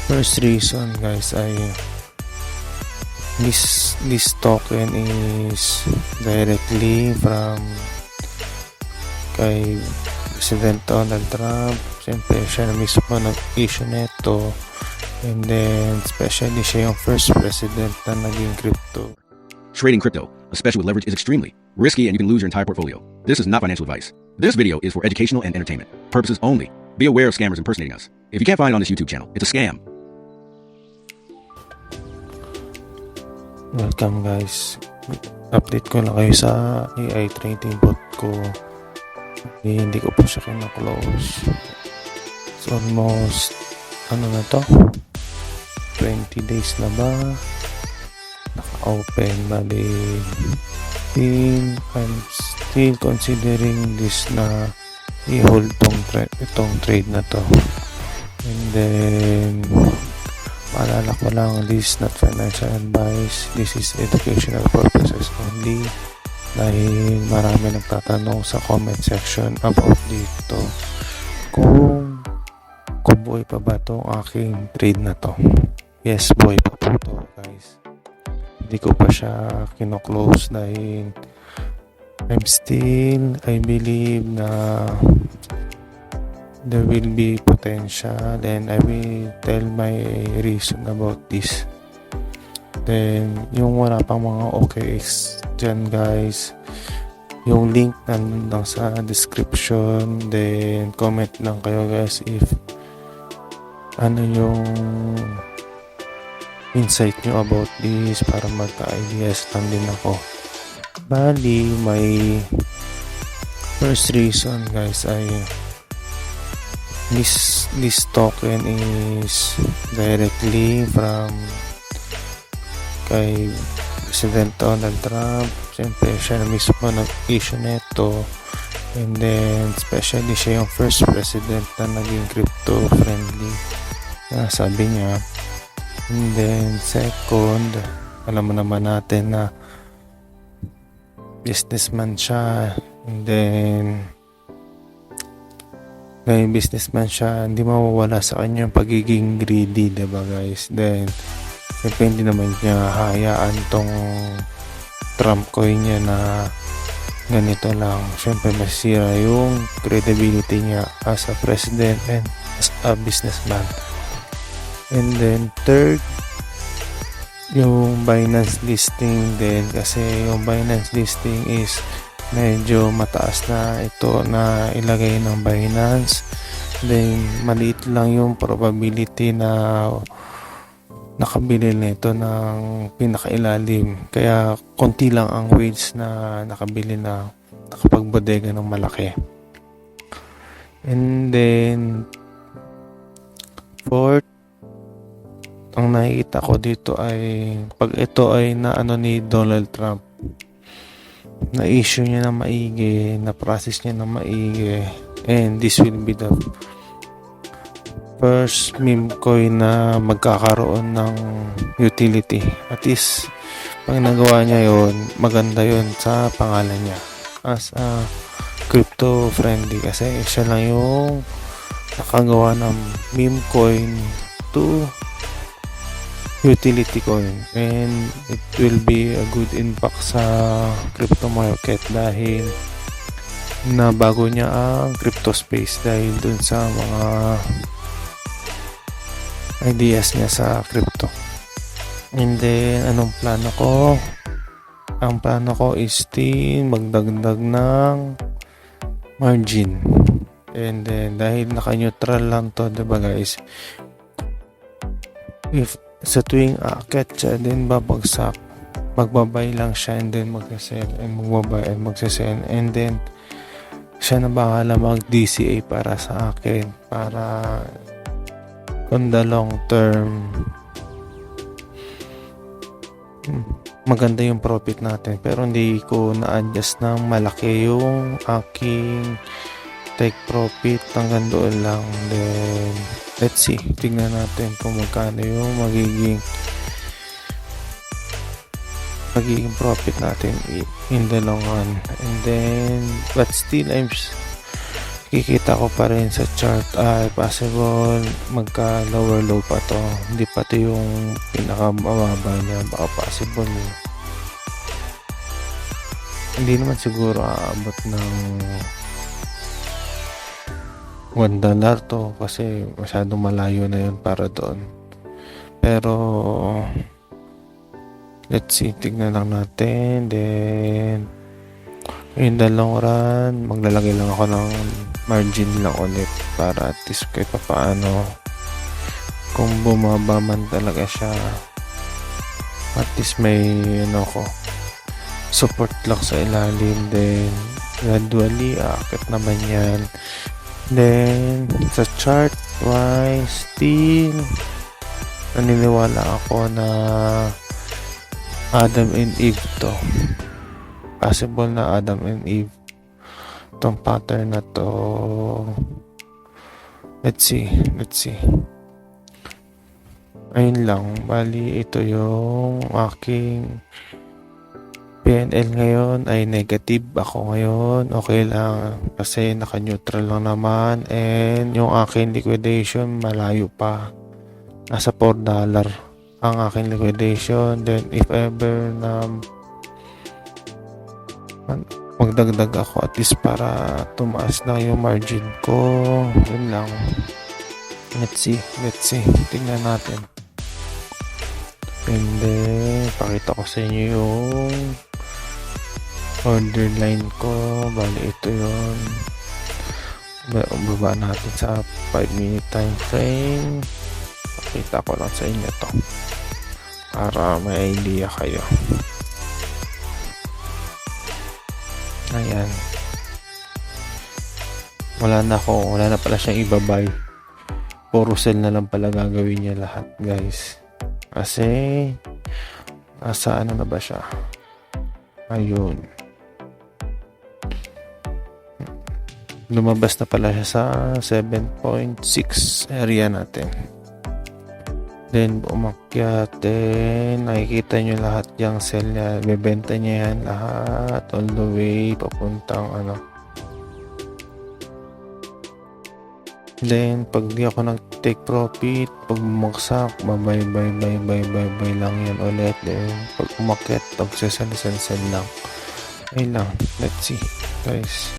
First reason guys ay this token is directly from kay President Donald Trump. Siyempre siya na mismo nag-issue neto, and then especially siya yung first president na naging crypto. Trading crypto, especially with leverage, is extremely risky and you can lose your entire portfolio. This is not financial advice. This video is for educational and entertainment purposes only. Be aware of scammers impersonating us. If you can't find it on this YouTube channel, it's a scam. Welcome guys. Update ko lang kayo sa AI trading bot ko. Hindi ko pa siya kina-close. It's almost na to? 20 days na ba? Naka-open, bali I'm still considering this na i-hold itong trade na to. And then maalala ko lang, this is not financial advice, this is educational purposes only, dahil marami nagtatanong sa comment section about dito kung buhay pa ba itong aking trade na to. Yes, buhay pa po to guys. Hindi ko pa siya kino-close dahil I believe na there will be potential, and I will tell my reason about this. Then yung wala pang mga OKX dyan guys, yung link nandun sa description, then comment lang kayo guys if ano yung insight nyo about this para magka-ideas lang din ako. Bali, my first reason guys ay this token is directly from kay President Donald Trump. Siyempre siya na mismo nag-issue neto, and then especially siya yung first president na naging crypto friendly, sabi niya. And then second, alam mo naman natin na businessman siya, and then dahil businessman siya, hindi mawawala sa kanya yung pagiging greedy, diba guys? Then depende naman niya hayaan tong Trump coin niya na ganito lang. Siyempre masira yung credibility niya as a president and as a businessman. And then third, yung Binance listing din, kasi yung Binance listing is medyo mataas na ito na ilagay ng Binance. Then maliit lang yung probability na nakabili nito ng pinakailalim, kaya konti lang ang whales na nakabili na nakapagbodega ng malaki. And then fourth, ang nakikita ko dito ay pag ito ay naano ni Donald Trump, na issue niya na maigi, na process niya na maigi, and this will be the first meme coin na magkakaroon ng utility. At least pag nagawa niya yon, maganda yon sa pangalan niya as a crypto friendly, kasi siya lang yung nakagawa ng meme coin to utility coin, and it will be a good impact sa crypto market dahil na bago niya ang crypto space dahil dun sa mga ideas niya sa crypto. And then anong plano ko? Ang plano ko is magdagdag ng margin, and then dahil naka-neutral lang to, diba guys, if sa tuwing aakyat siya din babagsak, magbabay lang siya, and then magsasell, and magbabay and magsasell, and then siya na bahala mag DCA para sa akin, para on the long term maganda yung profit natin. Pero hindi ko na-adjust ng malaki yung aking take profit, hanggang doon lang. Then let's see, tingnan natin kung magkano yung magiging profit natin in the long run. And then but still I'm nakikita ko pa rin sa chart ay possible magka lower low pa to, hindi pa to yung pinakamababa niya. Baka possible hindi naman siguro aabot ng $1 to kasi masyadong malayo na yun para doon. Pero let's see, tignan lang natin. Then in the long run, maglalagay lang ako ng margin lang ulit para at least kahit pa paano kung bumaba man talaga siya, at least may ko support lang sa ilalim. Then gradually aakit naman yan. Then sa chart wise, still naniniwala ako na Adam and Eve to. Possible na Adam and Eve tong pattern na to. Let's see. Ayun lang, bali ito yung aking PNL ngayon ay negative ako ngayon. Okay lang kasi naka-neutral lang naman, and yung aking liquidation malayo pa, nasa $4 ang aking liquidation. Then if ever na magdagdag ako at least para tumaas lang yung margin ko, yun lang. Let's see, tingnan natin. And then pakita ko sa inyo yung order line ko. Bali ito yun, baba natin sa 5-minute time frame. Pakita ko lang sa inyo to para may idea kayo. Ayan, wala na pala siyang ibabay, puro sell na lang pala gagawin niya lahat, guys. Kasi nasa ano na ba siya, ayun, lumabas na pala siya sa 7.6 area natin. Then umakyat, then nakikita nyo lahat yung sell niya, bebenta niya yan lahat all the way papuntang ano. Then pag di ako nag-take profit, pag bumagsak, bye lang yan ulit. Then pag umakyat, pag sell lang. Ayun lang, let's see guys.